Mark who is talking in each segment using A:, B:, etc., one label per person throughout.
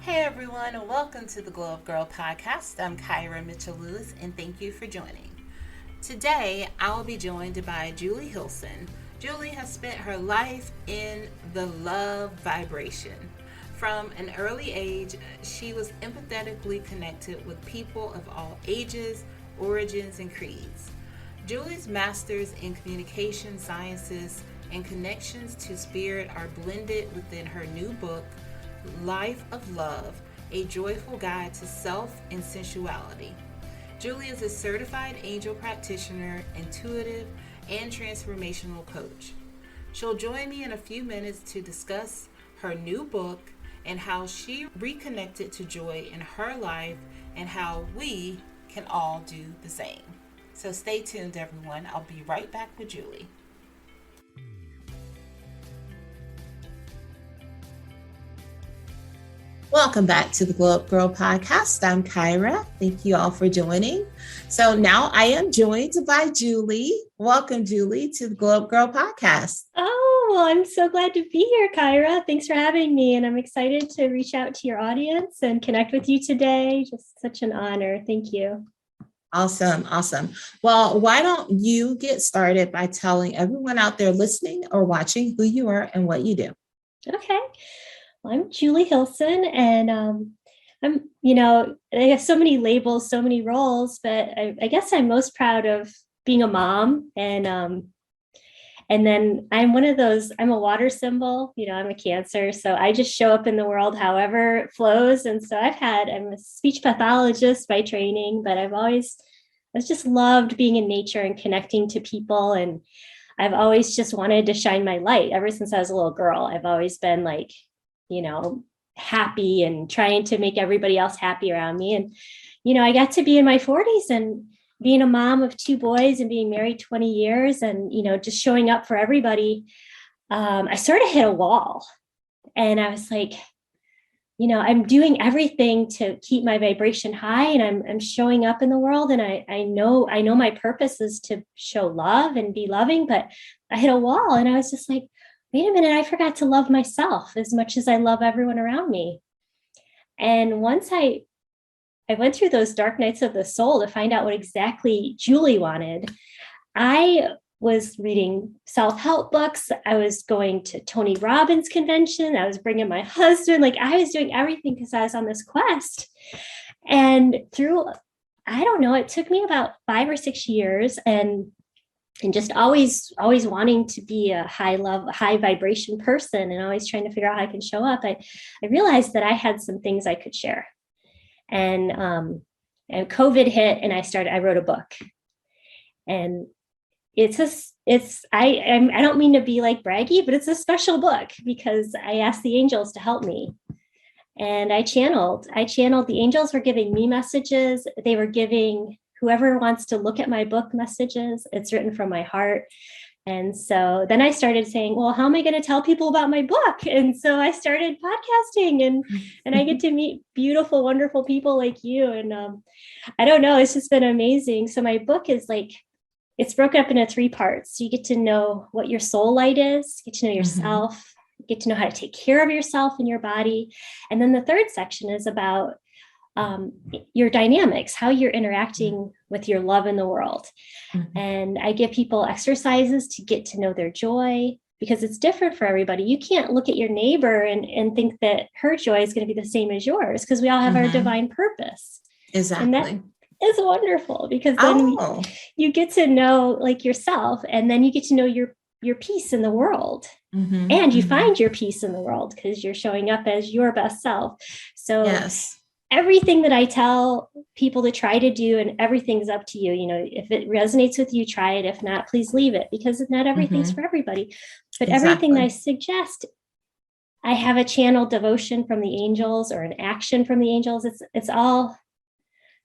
A: Hey everyone, and welcome to the Glow of Girl podcast. I'm Kyra Mitchell Lewis, and thank you for joining. Today, I will be joined by Julie Hilsen. Julie has spent her life in the love vibration. From an early age, she was empathetically connected with people of all ages, origins, and creeds. Julie's master's in communication sciences and connections to spirit are blended within her new book, Life of Love, a joyful guide to self and sensuality. Julie is a certified angel practitioner, intuitive, and transformational coach. She'll join me in a few minutes to discuss her new book and how she reconnected to joy in her life and how we can all do the same. So stay tuned, everyone. I'll be right back with Julie. Welcome back to the Glow Up Girl podcast. I'm Kyra. Thank you all for joining. So now I am joined by Julie. Welcome, Julie, to the Glow Up Girl podcast.
B: Oh, well, I'm so glad to be here, Kyra. Thanks for having me. And I'm excited to reach out to your audience and connect with you today. Just such an honor. Thank you.
A: Awesome. Well, why don't you get started by telling everyone out there listening or watching who you are and what you do?
B: Okay. Well, I'm Julie Hilsen, and I have so many labels, so many roles, but I guess I'm most proud of being a mom. And then I'm one of those, I'm a water symbol, I'm a Cancer. So I just show up in the world however it flows. And so I'm a speech pathologist by training, but I've just loved being in nature and connecting to people. And I've always just wanted to shine my light ever since I was a little girl. I've always been like, happy and trying to make everybody else happy around me. And, I got to be in my 40s and being a mom of two boys and being married 20 years and, just showing up for everybody. I sort of hit a wall and I was like, I'm doing everything to keep my vibration high and I'm showing up in the world. And I know my purpose is to show love and be loving, but I hit a wall and I was just like, wait a minute, I forgot to love myself as much as I love everyone around me. And once I went through those dark nights of the soul to find out what exactly Julie wanted, I was reading self-help books. I was going to Tony Robbins convention. I was bringing my husband. Like I was doing everything because I was on this quest. And I don't know, it took me about 5 or 6 years and just always wanting to be a high vibration person and always trying to figure out how I can show up. I realized that I had some things I could share. And COVID hit and I wrote a book. And I don't mean to be like braggy, but it's a special book because I asked the angels to help me. And I channeled the angels were giving me messages. They were giving whoever wants to look at my book messages. It's written from my heart. And so then I started saying, well, how am I going to tell people about my book? And so I started podcasting and I get to meet beautiful, wonderful people like you. And I don't know, it's just been amazing. So my book is it's broken up into 3 parts. So you get to know what your soul light is, get to know yourself, get to know how to take care of yourself and your body. And then the 3rd section is about your dynamics, how you're interacting with your love in the world. And I give people exercises to get to know their joy because it's different for everybody. You can't look at your neighbor and think that her joy is going to be the same as yours because we all have our divine purpose.
A: Exactly.
B: And that is wonderful because then you get to know like yourself and then you get to know your peace in the world. And you find your peace in the world because you're showing up as your best self. So yes. Everything that I tell people to try to do and everything's up to you. If it resonates with you, try it. If not, please leave it because not everything's for everybody. But everything I suggest, I have a channel devotion from the angels or an action from the angels. It's all,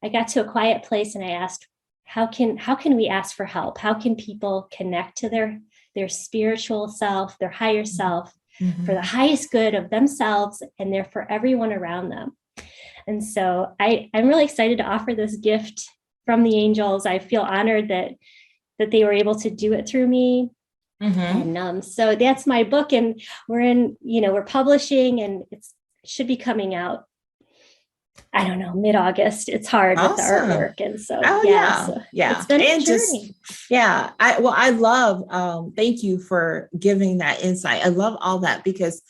B: I got to a quiet place and I asked, how can we ask for help? How can people connect to their spiritual self, their higher self for the highest good of themselves and for everyone around them? And so I'm really excited to offer this gift from the angels. I feel honored that they were able to do it through me. And so that's my book. And we're publishing and it should be coming out I don't know, mid-August. It's hard with the
A: Awesome.
B: artwork. And so,
A: Oh
B: yeah,
A: yeah.
B: so
A: Yeah.
B: it's been a
A: And just,
B: journey.
A: yeah, I love, thank you for giving that insight. I love all that because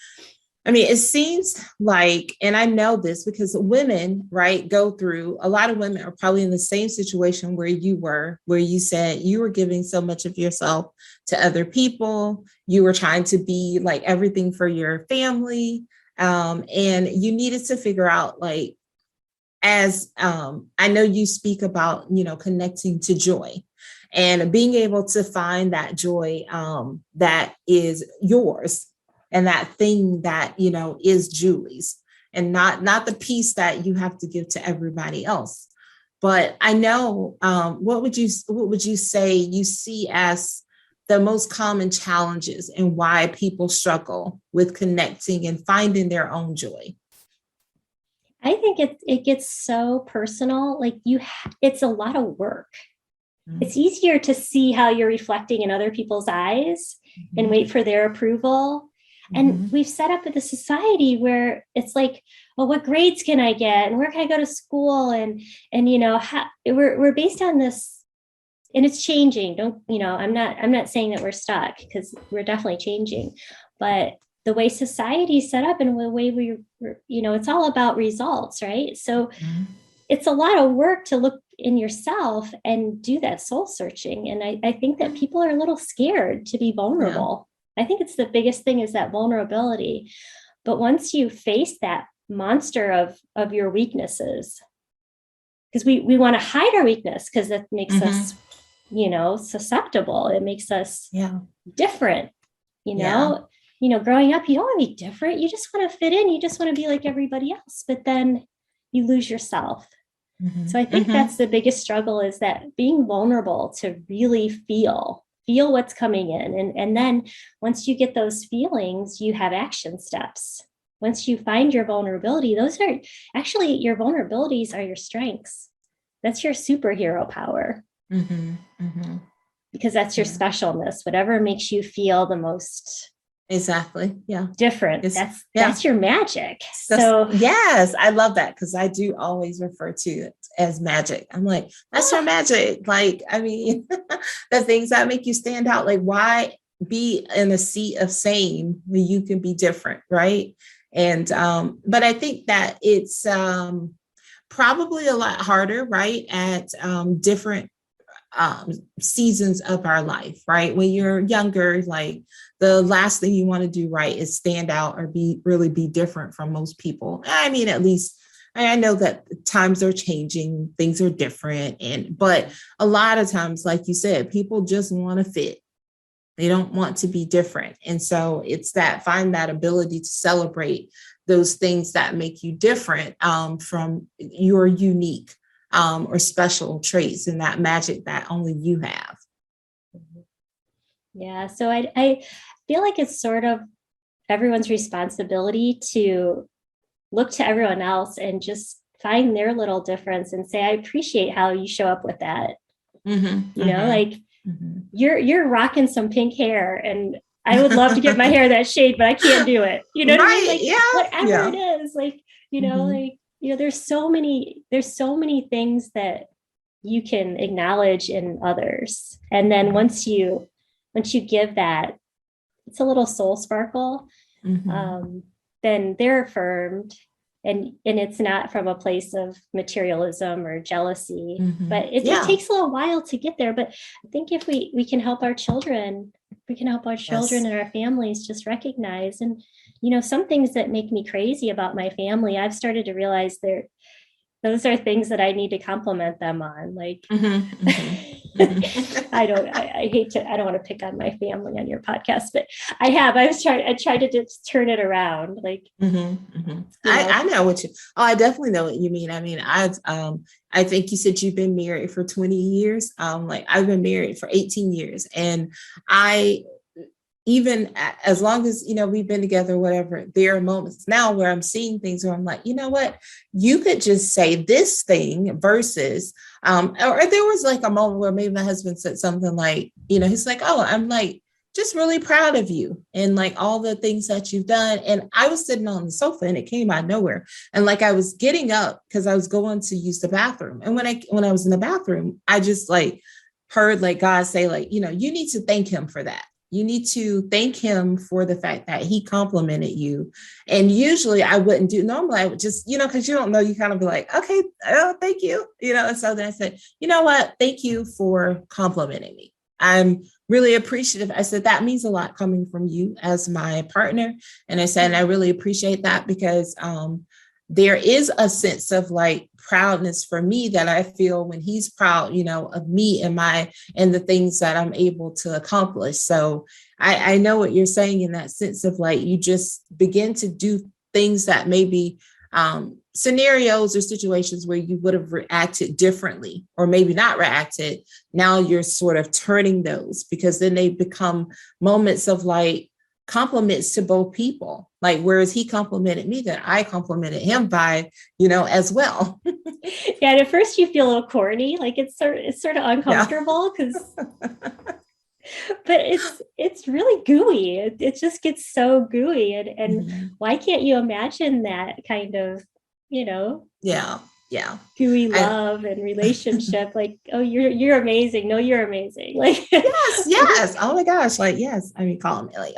A: I mean, it seems like, and I know this because women, right, go through, a lot of women are probably in the same situation where you were, where you said you were giving so much of yourself to other people. You were trying to be like everything for your family. And you needed to figure out, like, as I know you speak about, connecting to joy and being able to find that joy that is yours and that thing that, is Julie's and not the piece that you have to give to everybody else. But I know, what would you say you see as the most common challenges and why people struggle with connecting and finding their own joy?
B: I think it gets so personal. Like it's a lot of work. It's easier to see how you're reflecting in other people's eyes and wait for their approval. And we've set up a society where it's like, well, what grades can I get, and where can I go to school, and we're based on this, and it's changing. I'm not saying that we're stuck, because we're definitely changing, but the way society is set up and the way it's all about results, right? So it's a lot of work to look in yourself and do that soul searching. And I think that people are a little scared to be vulnerable. Yeah. I think it's the biggest thing, is that vulnerability. But once you face that monster of your weaknesses, because we want to hide our weakness, because that makes us, susceptible. It makes us different, growing up, you don't want to be different. You just want to fit in. You just want to be like everybody else. But then you lose yourself. So I think that's the biggest struggle, is that being vulnerable to really feel what's coming in. And then once you get those feelings, you have action steps. Once you find your vulnerability, those are actually, your vulnerabilities are your strengths. That's your superhero power. Because that's your specialness, whatever makes you feel the most
A: exactly
B: different. That's your magic.
A: Yes, I love that, because I do always refer to it as magic. I'm like, that's your magic. Like, I mean, the things that make you stand out. Like, why be in a seat of same when you can be different, right? And but I think that it's probably a lot harder, right, at different seasons of our life, right? When you're younger, like, the last thing you want to do, right, is stand out or really be different from most people. I mean, at least I know that times are changing, things are different. But a lot of times, like you said, people just want to fit. They don't want to be different. And so it's find that ability to celebrate those things that make you different from your unique or special traits, and that magic that only you have.
B: Yeah. So I feel like it's sort of everyone's responsibility to look to everyone else and just find their little difference and say, I appreciate how you show up with that. You're rocking some pink hair, and I would love to get my hair that shade, but I can't do it. You know what I mean? Like, whatever it is, like, there's so many things that you can acknowledge in others. And then once you give that, it's a little soul sparkle, then they're affirmed, and it's not from a place of materialism or jealousy, but it takes a little while to get there. But I think if we can help our children, and our families just recognize, and, some things that make me crazy about my family, I've started to realize those are things that I need to compliment them on. Like, I don't want to pick on my family on your podcast, but I tried to just turn it around. Like,
A: I know I definitely know what you mean. I mean, I think you said you've been married for 20 years. Like, I've been married for 18 years, and even as long as, we've been together, whatever, there are moments now where I'm seeing things where I'm like, you know what, you could just say this thing versus, or there was like a moment where maybe my husband said something like, he's like, oh, I'm like,
C: just really proud of you and like all the things that you've done. And I was sitting on the sofa and it came out of nowhere. And like I was getting up because I was going to use the bathroom. And when I was in the bathroom, I just like heard like God say, like, you know, you need to thank him for that. You need to thank him for the fact that he complimented you. And usually I wouldn't do, normally I would just, you know, because you don't know, you kind of be like, okay, oh, thank you. You know, and so then I said, you know what? Thank you for complimenting me. I'm really appreciative. I said, that means a lot coming from you as my partner. And I said, and I really appreciate that because there is a sense of like proudness for me that I feel when he's proud, you know, of me and the things that I'm able to accomplish. So I know what you're saying in that sense of like, you just begin to do things that maybe scenarios or situations where you would have reacted differently or maybe not reacted. Now you're sort of turning those because then they become moments of like compliments to both people. Like, whereas he complimented me, that I complimented him by, you know, as well.
B: Yeah. And at first you feel a little corny, like it's sort of uncomfortable because, but it's really gooey. It just gets so gooey. And why can't you imagine that kind of, you know,
C: yeah,
B: gooey love and relationship? Like, oh, you're amazing. No, you're amazing. Like,
C: yes. Oh my gosh. Like, yes. I mean, call me like,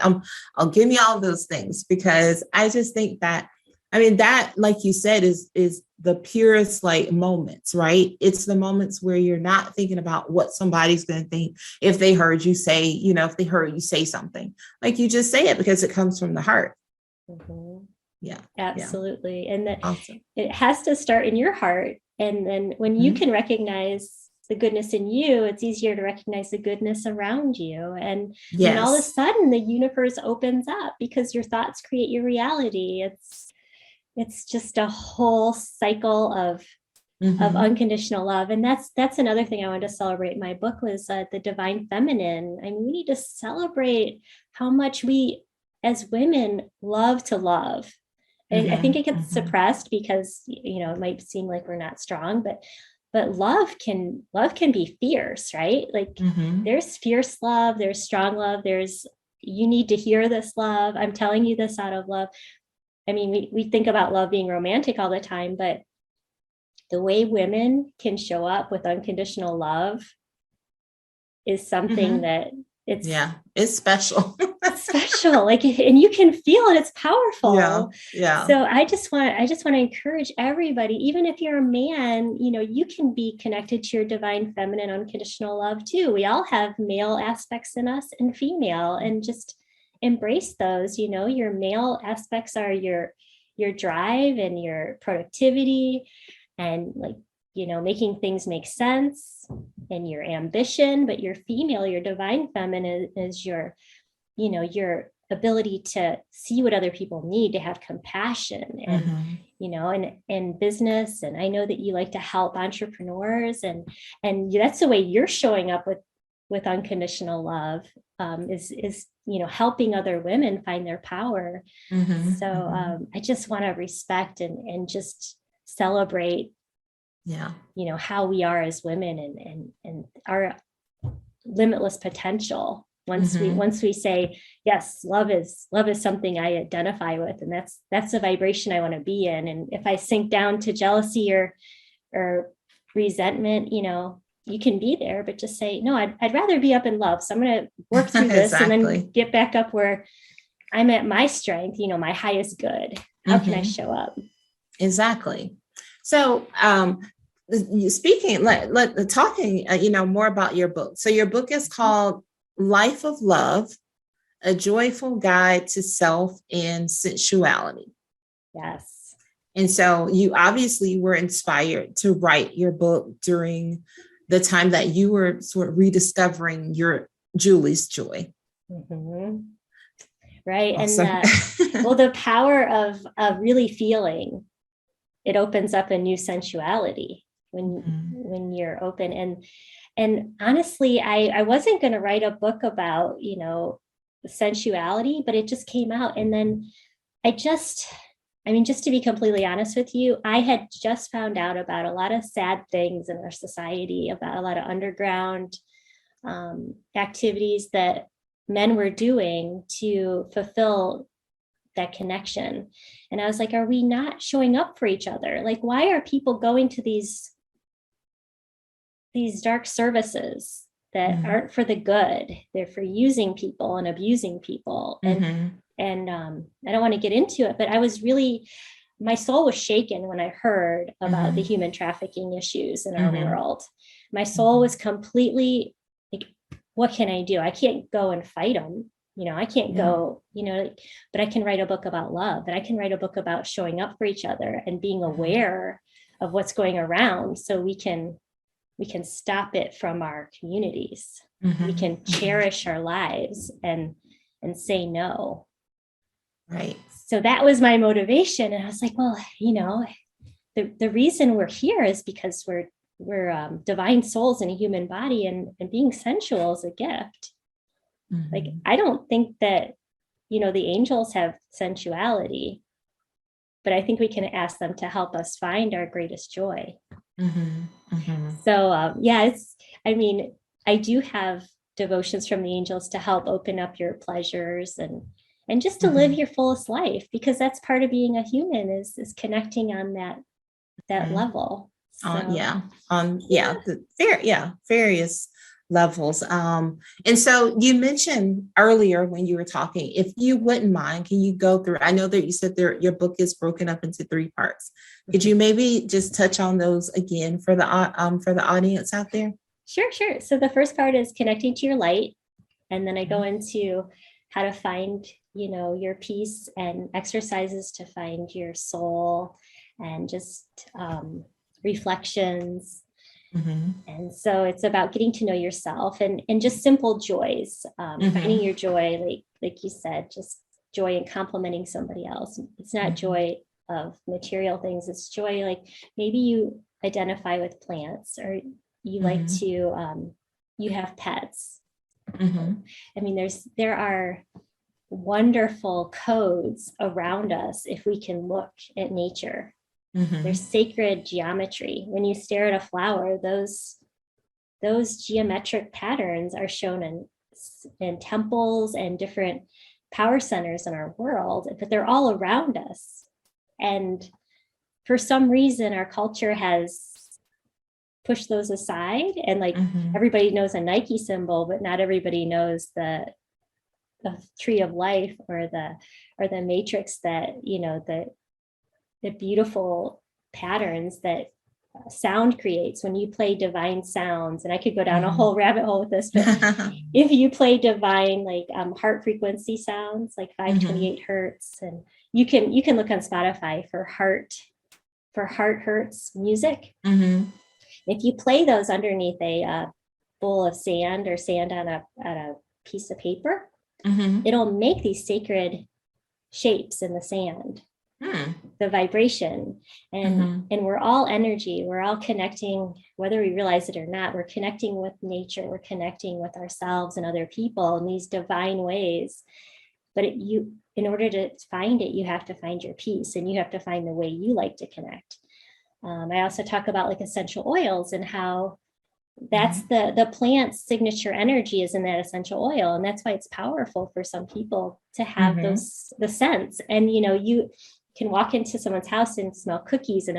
C: I'll give me all those things because I just think that, I mean, that, like you said, is the purest like moments, right? It's the moments where you're not thinking about what somebody's going to think if they heard you say, you know, if they heard you say something, like you just say it because it comes from the heart.
B: mm-hmm.
C: Yeah,
B: absolutely. And that
C: awesome.
B: It has to start in your heart. And then when you can recognize the goodness in you, it's easier to recognize the goodness around you. And then all of a sudden the universe opens up because your thoughts create your reality. It's just a whole cycle of unconditional love. And that's another thing I wanted to celebrate in my book was the divine feminine. I mean, we need to celebrate how much we as women love to love. I think it gets suppressed because, you know, it might seem like we're not strong, but love can be fierce, right? Like there's fierce love, there's strong love, there's, you need to hear this love. I'm telling you this out of love. I mean, we think about love being romantic all the time, but the way women can show up with unconditional love is something that
C: it's special.
B: special, like, and you can feel it, it's powerful.
C: Yeah.
B: So I just want to encourage everybody, even if you're a man, you know, you can be connected to your divine feminine unconditional love too. We all have male aspects in us and female, and just embrace those. You know, your male aspects are your drive and your productivity and, like, you know, making things make sense and your ambition. But your female, your divine feminine is your, you know, your ability to see what other people need, to have compassion and, you know, and business. And I know that you like to help entrepreneurs, and that's the way you're showing up with unconditional love, is, you know, helping other women find their power. So I just want to respect and just celebrate, you know, how we are as women and our limitless potential. Once we say, yes, love is something I identify with, and that's the vibration I want to be in. And if I sink down to jealousy or resentment, you know, you can be there, but just say, no, I'd rather be up in love. So I'm going to work through this and then get back up where I'm at my strength, you know, my highest good. How can I show up?
C: Exactly. So, speaking, talking, you know, more about your book. So your book is called Life of Love, A Joyful Guide to Self and Sensuality.
B: Yes.
C: And so you obviously were inspired to write your book during the time that you were sort of rediscovering your Julie's joy.
B: Right. Awesome. And well, the power of really feeling, it opens up a new sensuality when you're open. And honestly, I wasn't going to write a book about, you know, sensuality, but it just came out. And then just to be completely honest with you, I had just found out about a lot of sad things in our society, about a lot of underground activities that men were doing to fulfill that connection. And I was like, are we not showing up for each other? Like, why are people going to these dark services that aren't for the good? They're for using people and abusing people. And I don't want to get into it, but I was really, my soul was shaken when I heard about the human trafficking issues in our world. My soul was completely like, what can I do? I can't go and fight them. I can't go, but I can write a book about love, and I can write a book about showing up for each other and being aware of what's going around, so we can stop it from our communities. We can cherish our lives and say no.
C: Right.
B: So that was my motivation. And I was like, well, the reason we're here is because we're divine souls in a human body, and being sensual is a gift. Like, I don't think that, the angels have sensuality, but I think we can ask them to help us find our greatest joy. So, I do have devotions from the angels to help open up your pleasures and just to live your fullest life, because that's part of being a human, is connecting on that level. So,
C: various levels. And so you mentioned earlier when you were talking, if you wouldn't mind, can you go through, I know that you said your book is broken up into 3 parts. Could you maybe just touch on those again for the audience out there?
B: Sure. So the first part is connecting to your light. And then I go into how to find, your peace, and exercises to find your soul, and just reflections. And so it's about getting to know yourself, and just simple joys, finding your joy, like you said, just joy in complimenting somebody else. It's not joy of material things. It's joy, like maybe you identify with plants, or you like to, you have pets. I mean, there are wonderful codes around us if we can look at nature. There's sacred geometry. When you stare at a flower, those geometric patterns are shown in temples and different power centers in our world, but they're all around us. And for some reason, our culture has pushed those aside, and everybody knows a Nike symbol, but not everybody knows the tree of life, or the matrix, that the beautiful patterns that sound creates when you play divine sounds. And I could go down a whole rabbit hole with this, but if you play divine, heart frequency sounds, like 528 hertz, and you can look on Spotify for heart hertz music. If you play those underneath a bowl of sand, or sand on a piece of paper, it'll make these sacred shapes in the sand. The vibration, and we're all energy. We're all connecting, whether we realize it or not. We're connecting with nature. We're connecting with ourselves and other people in these divine ways. But in order to find it, you have to find your peace, and you have to find the way you like to connect. I also talk about essential oils, and how that's the plant's signature energy is in that essential oil. And that's why it's powerful for some people to have the scents. And, you can walk into someone's house and smell cookies and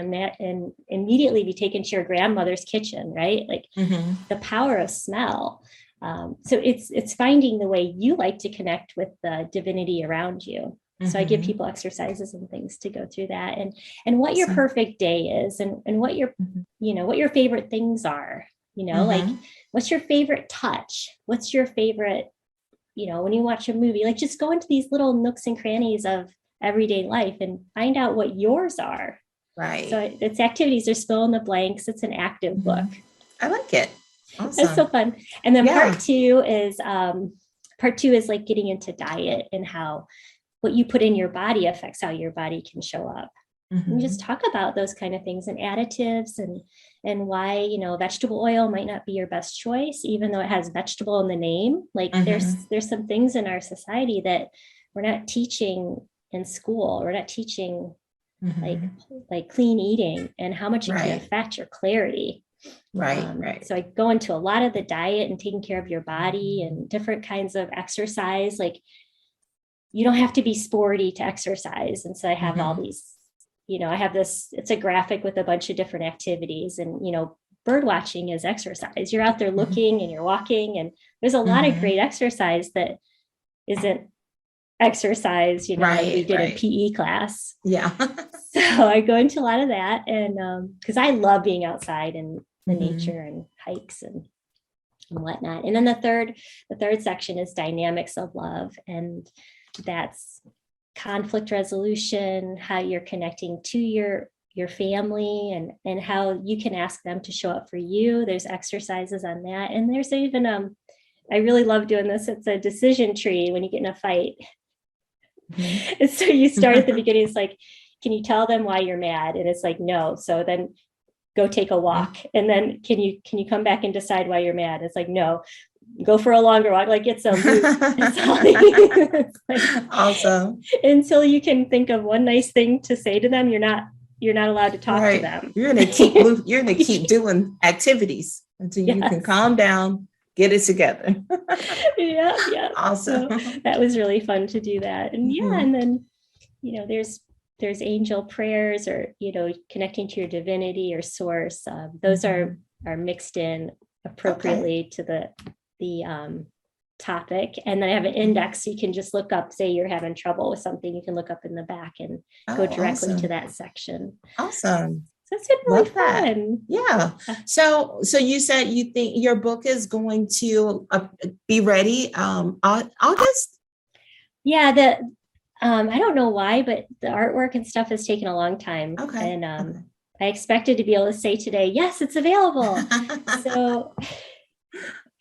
B: immediately be taken to your grandmother's kitchen, right? The power of smell. So it's finding the way you like to connect with the divinity around you. So I give people exercises and things to go through that, and what your perfect day is, and what your, what your favorite things are, what's your favorite touch? What's your favorite, when you watch a movie, just go into these little nooks and crannies of everyday life and find out what yours are.
C: Right.
B: So it's activities. There's fill in the blanks. It's an active book.
C: I like it. Awesome.
B: It's so fun. And then part two is getting into diet, and how what you put in your body affects how your body can show up. And just talk about those kind of things, and additives, and why, vegetable oil might not be your best choice, even though it has vegetable in the name. There's some things in our society that we're not teaching in school. We're not teaching like clean eating, and how much it can affect your clarity.
C: Right.
B: So I go into a lot of the diet and taking care of your body and different kinds of exercise. Like, you don't have to be sporty to exercise. And so I have all these, I have this, it's a graphic with a bunch of different activities, and, bird watching is exercise. You're out there looking and you're walking, and there's a lot of great exercise that isn't exercise, like we did in PE class.
C: Yeah.
B: So I go into a lot of that, and because I love being outside and the nature and hikes and whatnot. And then the third section is dynamics of love, and that's conflict resolution, how you're connecting to your family, and how you can ask them to show up for you. There's exercises on that, and there's even I really love doing this. It's a decision tree when you get in a fight. And so you start at the beginning. It's like, can you tell them why you're mad? And it's like, no. So then go take a walk, and then can you come back and decide why you're mad? It's like, no. Go for a longer walk. Like, it's a loop. It's like, awesome. Until you can think of one nice thing to say to them, you're not allowed to talk to them.
C: You're gonna keep doing activities until you can calm down, get it together.
B: Yeah.
C: Awesome.
B: So that was really fun to do that. And and then there's angel prayers, or connecting to your divinity or source. Those are mixed in appropriately to the topic. And then I have an index, so you can just look up, say you're having trouble with something, you can look up in the back and go directly to that section.
C: Awesome.
B: So it's been really fun.
C: Yeah. So you said you think your book is going to be ready August?
B: Yeah, I don't know why, but the artwork and stuff has taken a long time.
C: Okay.
B: And I expected to be able to say today, yes, it's available. So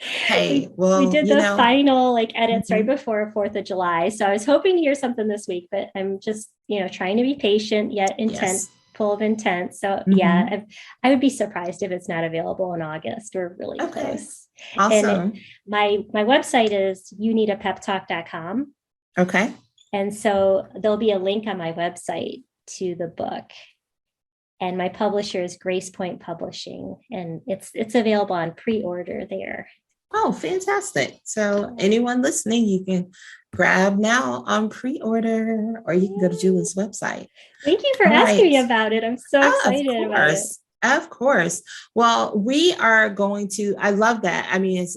C: hey, well,
B: we did the final edits right before 4th of July. So I was hoping to hear something this week, but I'm just, trying to be patient yet full of intent. So I would be surprised if it's not available in August. We're really close.
C: Awesome.
B: And my website is youneedapeptalk.com.
C: Okay.
B: And so there'll be a link on my website to the book. And my publisher is Grace Point Publishing, and it's available on pre-order there.
C: Oh, fantastic. So anyone listening, you can grab now on pre-order, or you can go to Julie's website.
B: Thank you for asking me about it. I'm so excited about it.
C: Of course. Well, we are going to, I love that. I mean, it's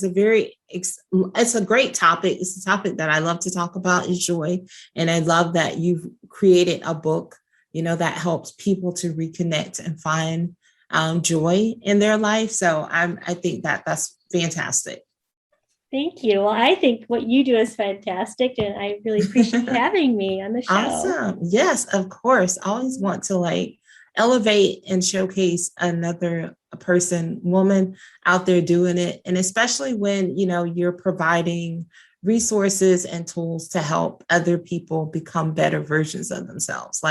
C: a great topic. It's a topic that I love to talk about, is joy. And I love that you've created a book, that helps people to reconnect and find joy in their life. So I think that's fantastic.
B: Thank you. Well, I think what you do is fantastic, and I really appreciate having me on the show.
C: Awesome. Yes, of course. I always want to elevate and showcase another woman out there doing it. And especially when, you're providing resources and tools to help other people become better versions of themselves.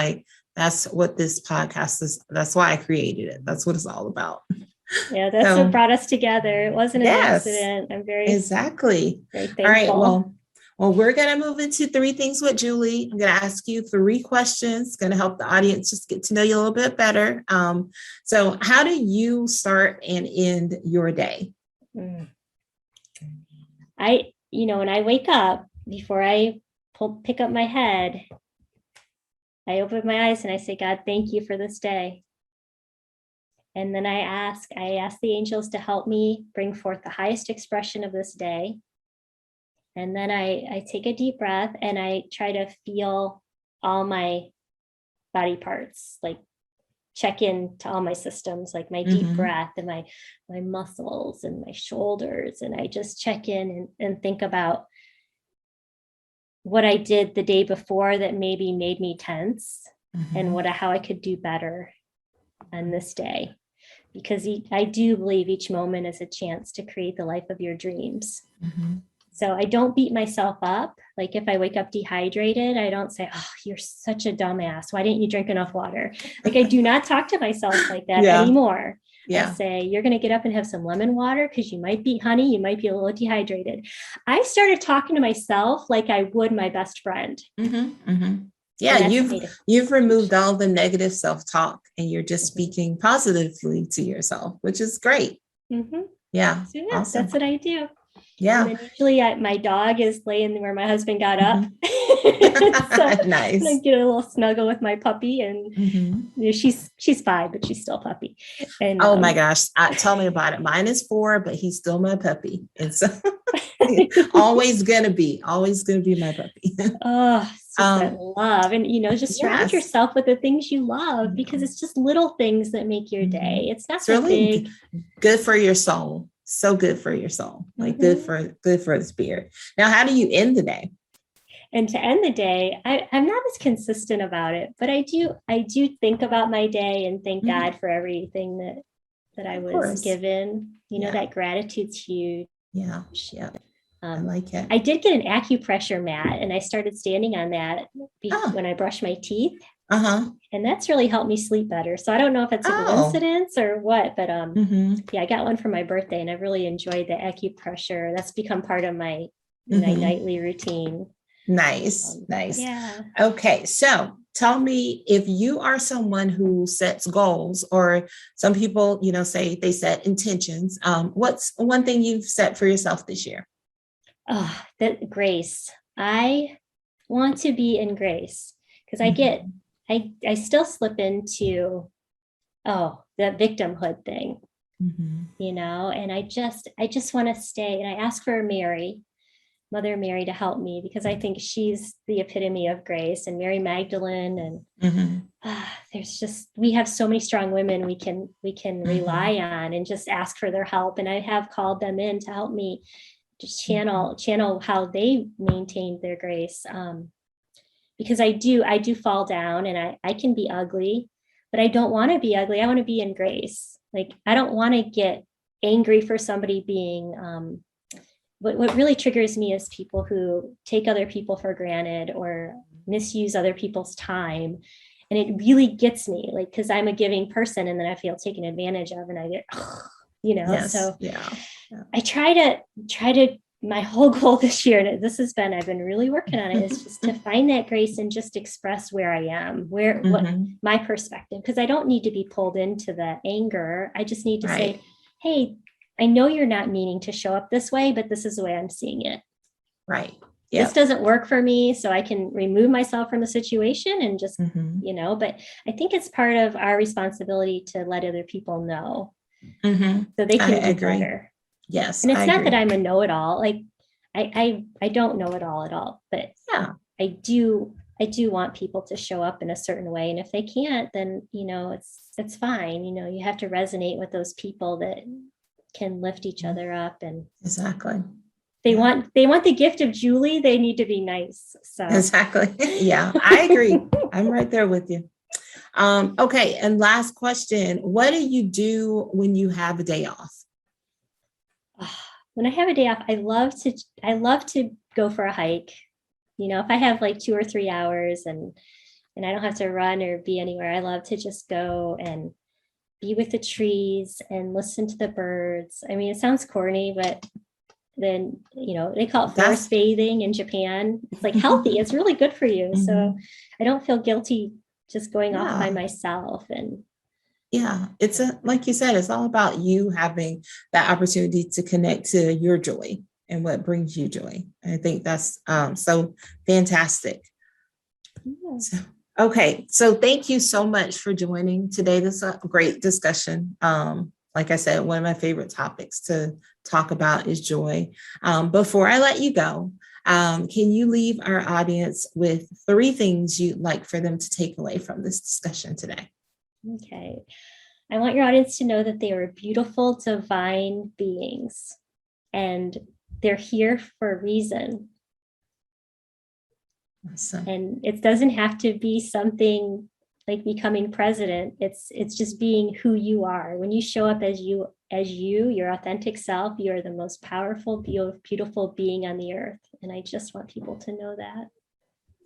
C: That's what this podcast is. That's why I created it. That's what it's all about.
B: Yeah, that's what brought us together. It wasn't an accident. I'm very
C: exactly.
B: Very thankful.
C: All right. Well, we're going to move into 3 things with Julie. I'm going to ask you 3 questions. It's going to help the audience just get to know you a little bit better. So how do you start and end your day?
B: When I wake up, before I pick up my head, I open my eyes and I say, God, thank you for this day. And then I ask the angels to help me bring forth the highest expression of this day. And then I take a deep breath and I try to feel all my body parts, check in to all my systems, my deep breath and my muscles and my shoulders. And I just check in and think about what I did the day before that maybe made me tense, and how I could do better on this day. Because I do believe each moment is a chance to create the life of your dreams. So I don't beat myself up. If I wake up dehydrated, I don't say, oh, you're such a dumbass. Why didn't you drink enough water? I do not talk to myself like that anymore. I say, you're going to get up and have some lemon water because you might be a little dehydrated. I started talking to myself like I would my best friend.
C: Yeah,
B: that's
C: you've removed all the negative self-talk and you're just speaking positively to yourself, which is great.
B: Mm-hmm.
C: Yeah.
B: So yeah,
C: Awesome.
B: that's what I do.
C: Yeah.
B: And then usually my dog is laying where my husband got up. So
C: Nice.
B: I get a little snuggle with my puppy, and she's 5, but she's still a puppy. And
C: Oh my gosh. Tell me about it. Mine is 4, but he's still my puppy. And so always gonna be my puppy.
B: oh, it's just that love. And just surround yourself with the things you love, because it's just little things that make your day. It's not so
C: really
B: big.
C: Good for your soul. So good for your soul. Like good for the spirit. Now, how do you end the day?
B: And to end the day, I'm not as consistent about it, but I do think about my day and thank God for everything that I was given. That gratitude's huge.
C: Yeah. I like it.
B: I did get an acupressure mat, and I started standing on that when I brush my teeth. And that's really helped me sleep better. So I don't know if it's a coincidence or what, but yeah, I got one for my birthday, and I really enjoyed the acupressure. That's become part of my nightly routine.
C: Nice.
B: Yeah.
C: Okay. So tell me, if you are someone who sets goals, or some people, say they set intentions, what's one thing you've set for yourself this year?
B: Oh, that grace. I want to be in grace, because I still slip into, the victimhood thing, and I just want to stay. And I ask for Mother Mary to help me, because I think she's the epitome of grace, and Mary Magdalene. And we have so many strong women we can rely on, and just ask for their help. And I have called them in to help me just channel how they maintained their grace. Because I do fall down, and I can be ugly, but I don't want to be ugly. I want to be in grace. Like, I don't want to get angry for somebody being, what really triggers me is people who take other people for granted or misuse other people's time. And it really gets me, like, because I'm a giving person, and then I feel taken advantage of, and I get, so I try to, my whole goal this year, and I've been really working on it, is just to find that grace and just express where I am, what my perspective, because I don't need to be pulled into the anger. I just need to say, hey, I know you're not meaning to show up this way, but this is the way I'm seeing it.
C: Right.
B: This doesn't work for me, so I can remove myself from the situation and just, but I think it's part of our responsibility to let other people know, so they can do better.
C: Yes.
B: And it's not that I'm a know-it-all. Like, I don't know it all at all, but I do want people to show up in a certain way. And if they can't, then, it's fine. You have to resonate with those people that can lift each other up. And
C: exactly.
B: They want the gift of Julie. They need to be nice. So
C: exactly. Yeah, I agree. I'm right there with you. Okay. And last question, what do you do when you have a day off?
B: When I have a day off, I love to go for a hike. If I have like 2 or 3 hours and I don't have to run or be anywhere, I love to just go and be with the trees and listen to the birds. I mean, it sounds corny, but then, they call it forest bathing in Japan. It's like healthy. It's really good for you. So I don't feel guilty just going off by myself. And
C: it's like you said, it's all about you having that opportunity to connect to your joy and what brings you joy. I think that's so fantastic. So thank you so much for joining today. This is a great discussion. Like I said, one of my favorite topics to talk about is joy. Before I let you go, can you leave our audience with 3 things you'd like for them to take away from this discussion today?
B: Okay. I want your audience to know that they are beautiful, divine beings, and they're here for a reason. Awesome. And it doesn't have to be something like becoming president. It's just being who you are. When you show up as you, your authentic self, you are the most powerful, beautiful being on the earth. And I just want people to know that.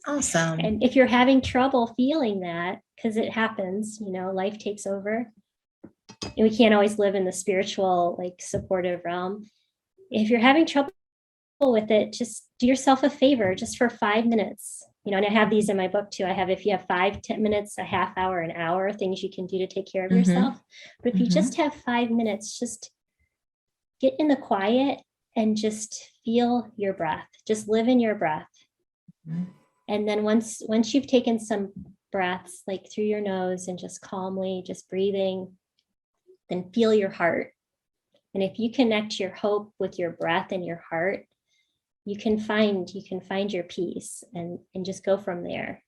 C: Awesome.
B: And if you're having trouble feeling that, because it happens, life takes over, and we can't always live in the spiritual, like, supportive realm. If you're having trouble with it, just do yourself a favor, just for 5 minutes. And I have these in my book too. I have, if you have 5-10 minutes, a half hour, an hour, things you can do to take care of
C: Mhm.
B: yourself. But if you just have 5 minutes, just get in the quiet and just feel your breath. Just live in your breath.
C: Mhm.
B: And then once you've taken some breaths, like through your nose and just calmly, just breathing, then feel your heart. And if you connect your hope with your breath and your heart, you can find your peace, and just go from there,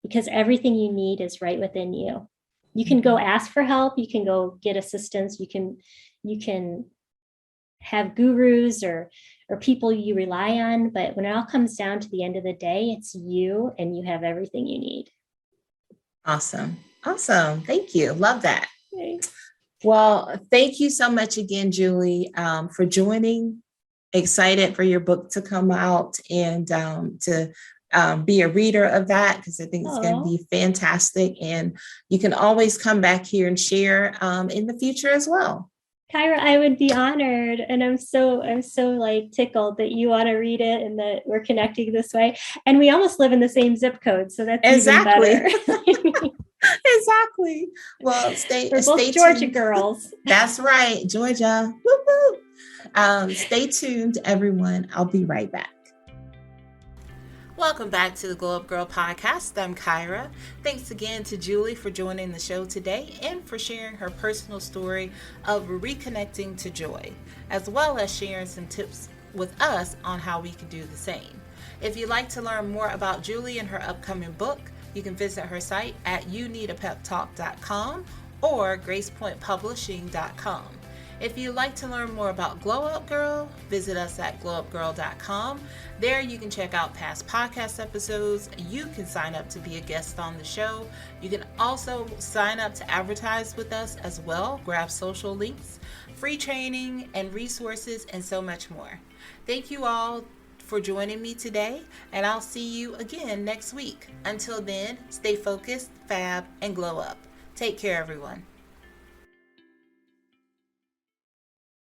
B: because everything you need is right within you. You can go ask for help, you can go get assistance, you can have gurus or people you rely on, but when it all comes down to the end of the day, it's you, and you have everything you need.
C: Awesome. Thank you. Love that.
B: Okay.
C: Well, thank you so much again, Julie, for joining. Excited for your book to come out, and to be a reader of that, because I think it's going to be fantastic. And you can always come back here and share in the future as well.
B: Kyra, I would be honored, and I'm so like tickled that you want to read it and that we're connecting this way. And we almost live in the same zip code, so that's
C: exactly.
B: even better.
C: Exactly. Well,
B: we're both Georgia tuned. Girls.
C: That's right, Georgia. Woo-hoo. Stay tuned, everyone. I'll be right back.
A: Welcome back to the Glow Up Girl podcast. I'm Kyra. Thanks again to Julie for joining the show today and for sharing her personal story of reconnecting to joy, as well as sharing some tips with us on how we can do the same. If you'd like to learn more about Julie and her upcoming book, you can visit her site at youneedapeptalk.com or gracepointpublishing.com. If you'd like to learn more about Glow Up Girl, visit us at glowupgirl.com. There you can check out past podcast episodes. You can sign up to be a guest on the show. You can also sign up to advertise with us as well, grab social links, free training and resources, and so much more. Thank you all for joining me today, and I'll see you again next week. Until then, stay focused, fab, and glow up. Take care, everyone.